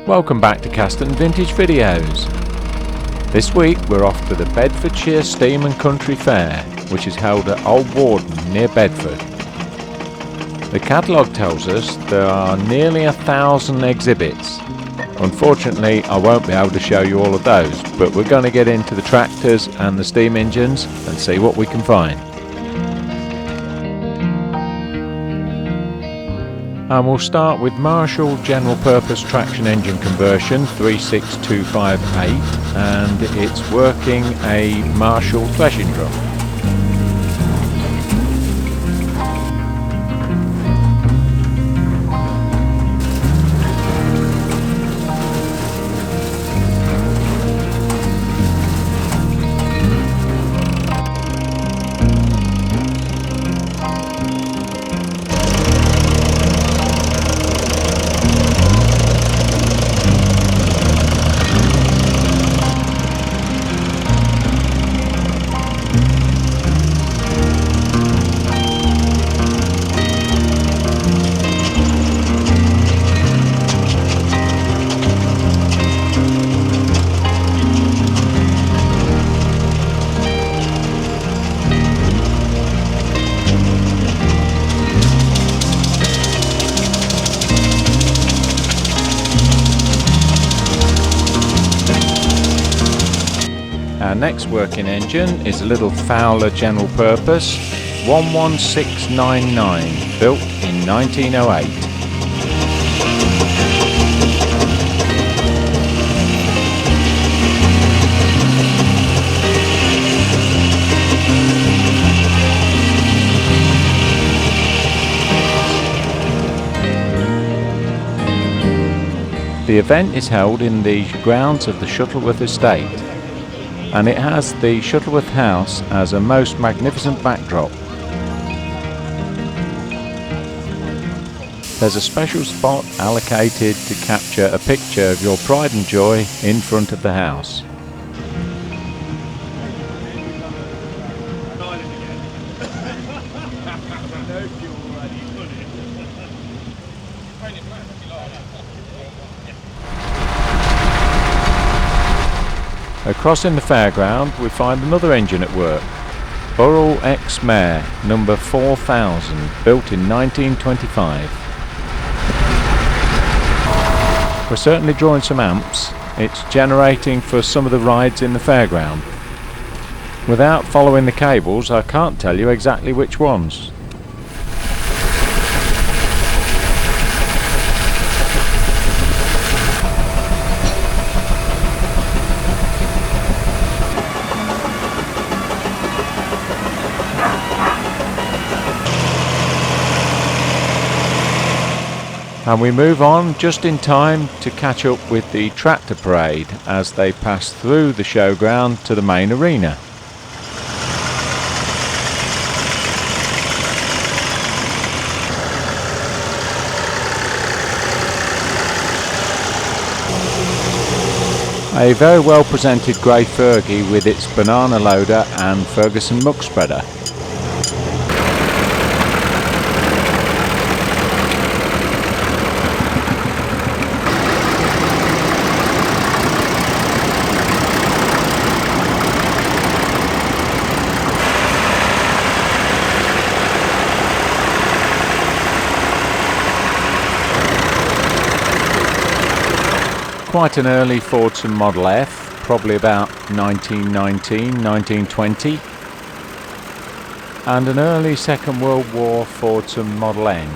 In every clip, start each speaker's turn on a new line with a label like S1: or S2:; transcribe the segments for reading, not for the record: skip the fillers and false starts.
S1: Welcome back to Caston Vintage Videos. This week we're off to the Bedfordshire Steam and Country Fair, which is held at Old Warden near Bedford. The catalogue tells us there are nearly 1,000 exhibits. Unfortunately, I won't be able to show you all of those, but we're going to get into the tractors and the steam engines and see what we can find. And we'll start with Marshall General Purpose Traction Engine Conversion 36258, and it's working a Marshall threshing drum. Our next working engine is a little Fowler General Purpose 11699, built in 1908. The event is held in the grounds of the Shuttleworth estate, and it has the Shuttleworth house as a most magnificent backdrop. There's a special spot allocated to capture a picture of your pride and joy in front of the house. Across in the fairground we find another engine at work, Burrell X Mare number 4000, built in 1925. We're certainly drawing some amps. It's generating for some of the rides in the fairground. Without following the cables, I can't tell you exactly which ones. And we move on just in time to catch up with the tractor parade as they pass through the showground to the main arena. A very well presented grey Fergie with its banana loader and Ferguson muck spreader. Quite an early Fordson Model F, probably about 1919, 1920, and an early Second World War Fordson Model N.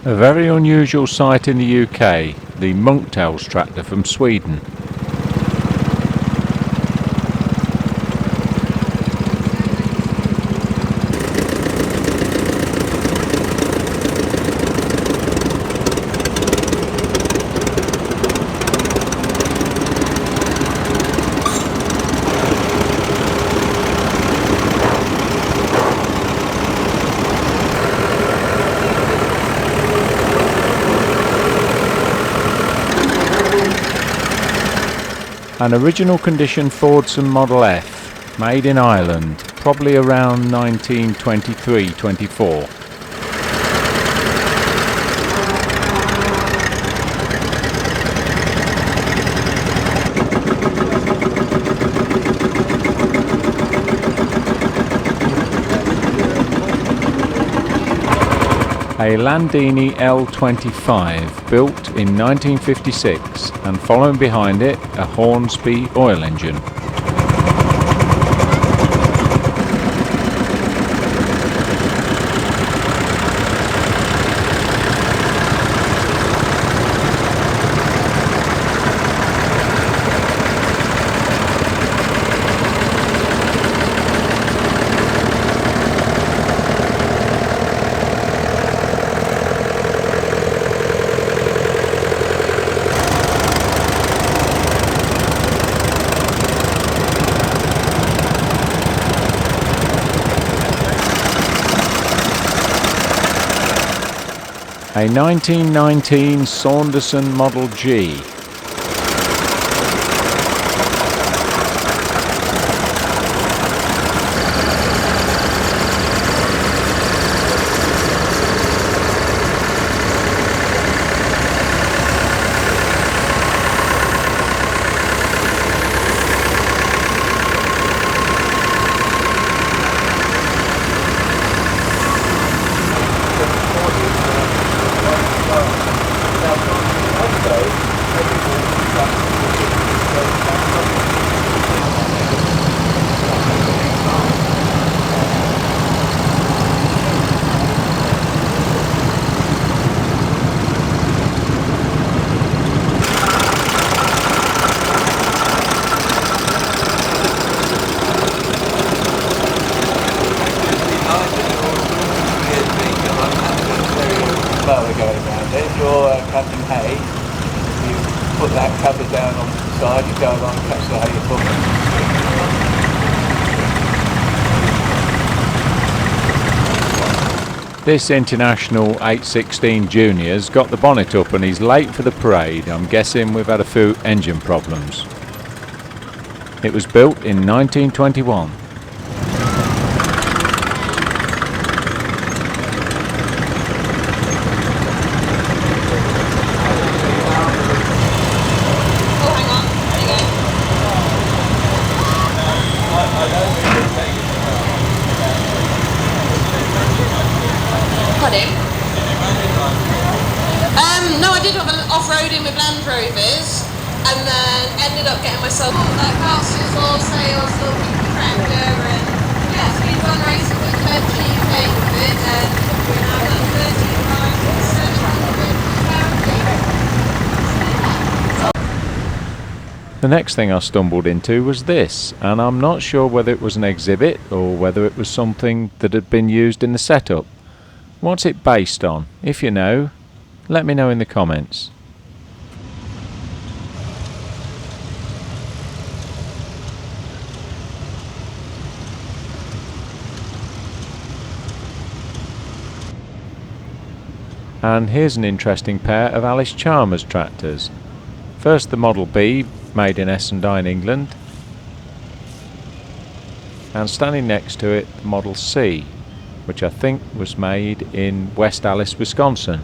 S1: A very unusual sight in the UK, the Monktails tractor from Sweden. An original condition Fordson Model F, made in Ireland, probably around 1923-24. A Landini L25 built in 1956 and following behind it a Hornsby oil engine. A 1919 Saunderson Model G.
S2: Going around it. If you're cutting hay, you put that cover down on the side, you go along and catch the hay you're pulling.
S1: This International 816 Junior's got the bonnet up and he's late for the parade. I'm guessing we've had a few engine problems. It was built in 1921.
S3: No, I did have an off-roading with Land Rovers and then ended up getting myself like castles for sales, little tractor, and yeah, so we've done racing with the Bedford UK with it, and we're now at 13 rides, 700
S1: The next thing I stumbled into was this, and I'm not sure whether it was an exhibit or whether it was something that had been used in the setup. What's it based on? If you know, let me know in the comments. And here's an interesting pair of Alice Chalmers tractors. First the Model B, made in Essendine, England, and standing next to it the Model C, which I think was made in West Allis, Wisconsin.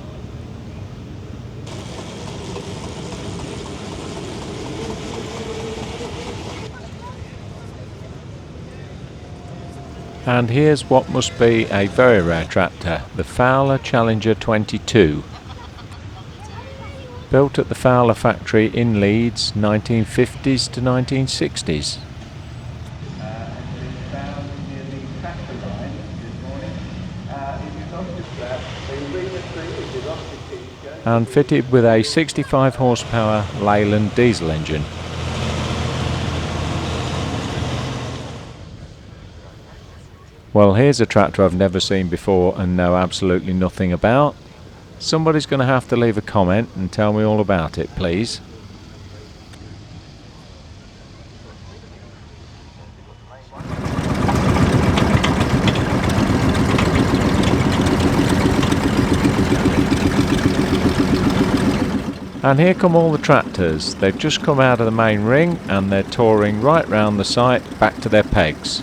S1: And here's what must be a very rare tractor, the Fowler Challenger 22. Built at the Fowler factory in Leeds, 1950s to 1960s.
S2: If you notice that, the arena tree, if you lost
S1: and fitted with a 65 horsepower Leyland diesel engine. Well, here's a tractor I've never seen before and know absolutely nothing about. Somebody's going to have to leave a comment and tell me all about it, please. And here come all the tractors. They've just come out of the main ring and they're touring right round the site back to their pegs.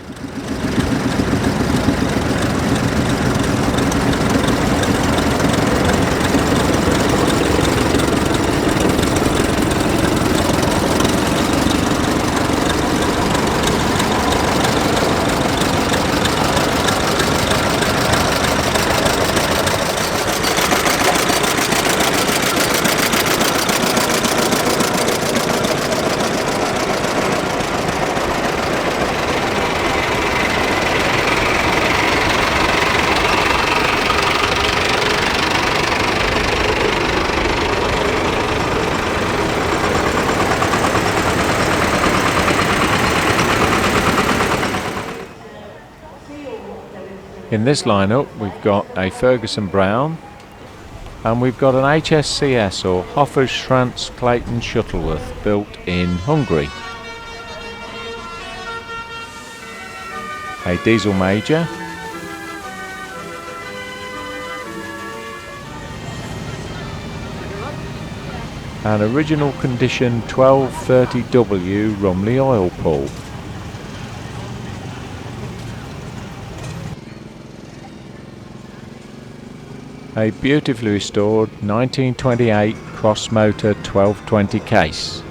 S1: In this lineup we've got a Ferguson Brown and we've got an HSCS or Hofferschranz Clayton Shuttleworth built in Hungary. A diesel major, an original condition 1230W Rumley oil pull. A beautifully restored 1928 cross motor 1220 case.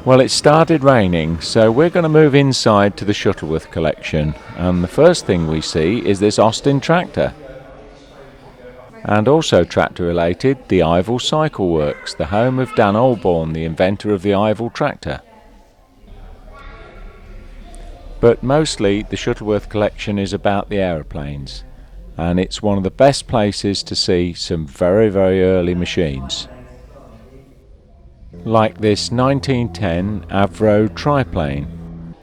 S1: Well, it started raining, so we're going to move inside to the Shuttleworth collection, and the first thing we see is this Austin tractor. And also tractor related, the Ivel Cycle Works, the home of Dan Olborn, the inventor of the Ivel tractor. But mostly the Shuttleworth collection is about the aeroplanes, and it's one of the best places to see some very early machines. Like this 1910 Avro triplane,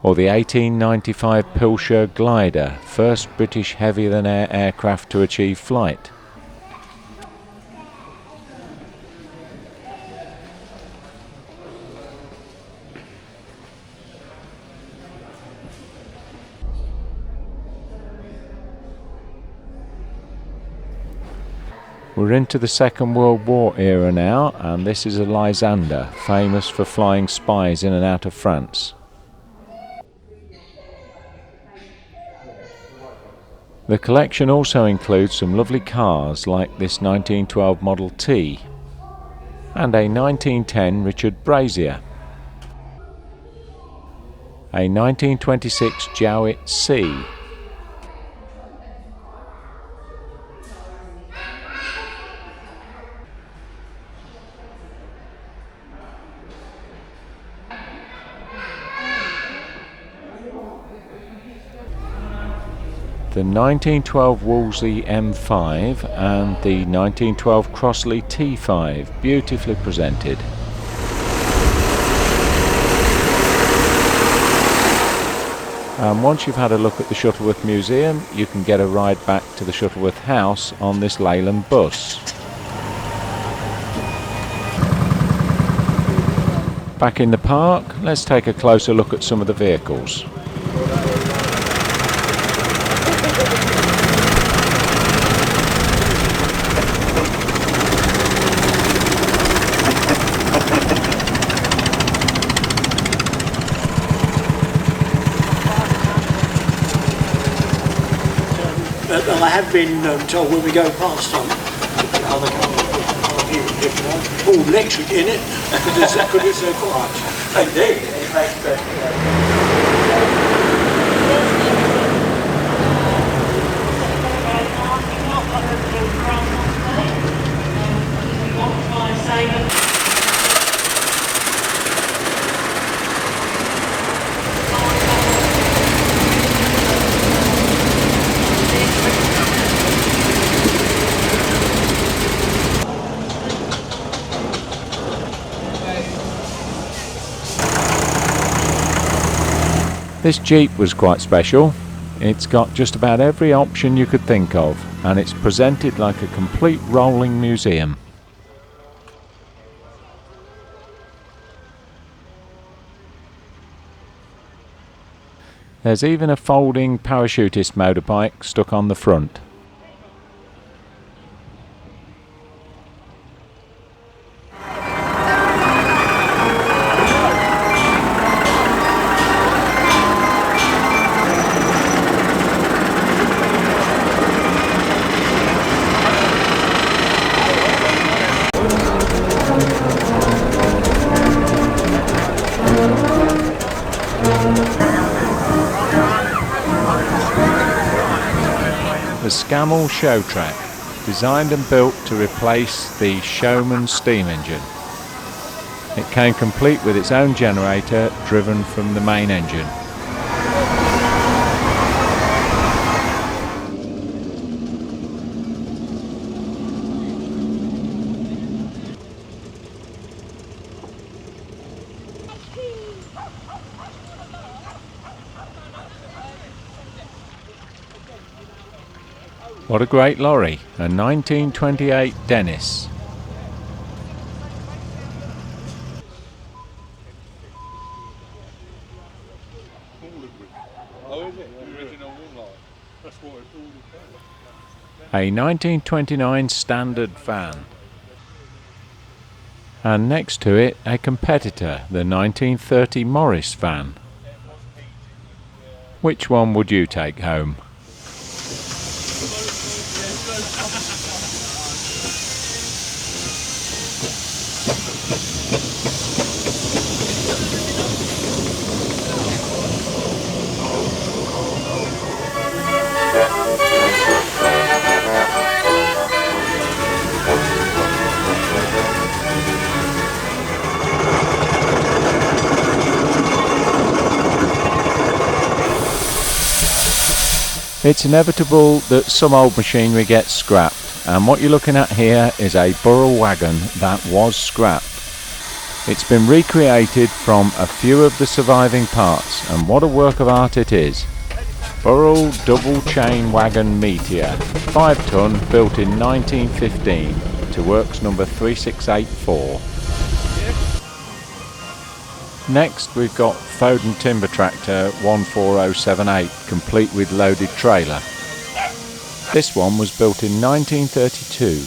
S1: or the 1895 Pilcher glider, first British heavier-than-air aircraft to achieve flight. We're into the Second World War era now, and this is a Lysander, famous for flying spies in and out of France. The collection also includes some lovely cars like this 1912 Model T and a 1910 Richard Brazier, a 1926 Jowett C, the 1912 Wolseley M5 and the 1912 Crossley T5, beautifully presented. And once you've had a look at the Shuttleworth Museum, you can get a ride back to the Shuttleworth house on this Leyland bus. Back in the park, let's take a closer look at some of the vehicles.
S4: I have been told when we go past them, other cars, all electric in it, because it's so quiet. They do.
S1: This Jeep was quite special. It's got just about every option you could think of, and it's presented like a complete rolling museum. There's even a folding parachutist motorbike stuck on the front. The Scammell show track, designed and built to replace the Showman steam engine. It came complete with its own generator driven from the main engine. What a great lorry, a 1928 Dennis. A 1929 standard van. And next to it, a competitor, the 1930 Morris van. Which one would you take home? It's inevitable that some old machinery gets scrapped, and what you're looking at here is a Burrell wagon that was scrapped. It's been recreated from a few of the surviving parts, and what a work of art it is. Burrell double chain wagon Meteor, 5 ton, built in 1915 to works number 3684. Next we've got Foden Timber Tractor 14078, complete with loaded trailer. This one was built in 1932.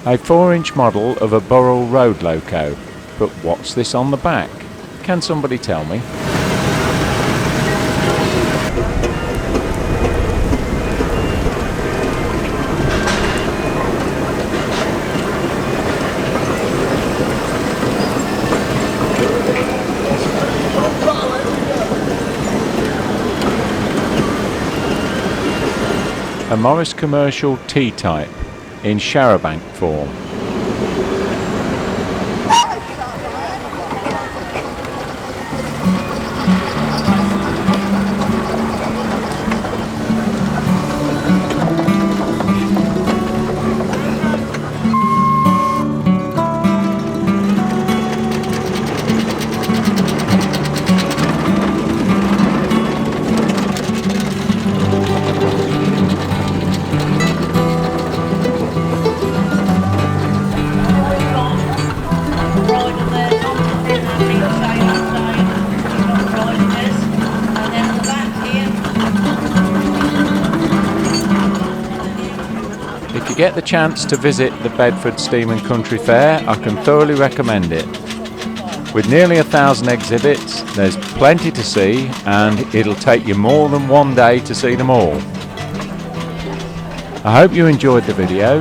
S1: A 4-inch model of a Burrell road loco. But what's this on the back? Can somebody tell me? A Morris Commercial T-type in charabanc form. get the chance to visit the Bedford Steam and Country Fair, I can thoroughly recommend it. With nearly 1,000 exhibits, there's plenty to see, and it'll take you more than one day to see them all. I hope you enjoyed the video.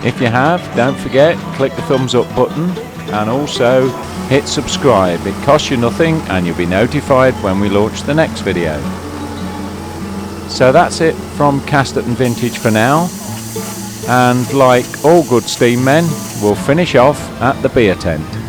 S1: If you have, don't forget, click the thumbs up button and also hit subscribe. It costs you nothing and you'll be notified when we launch the next video. So that's it from Casterton Vintage for now, and like all good steam men, we'll finish off at the beer tent.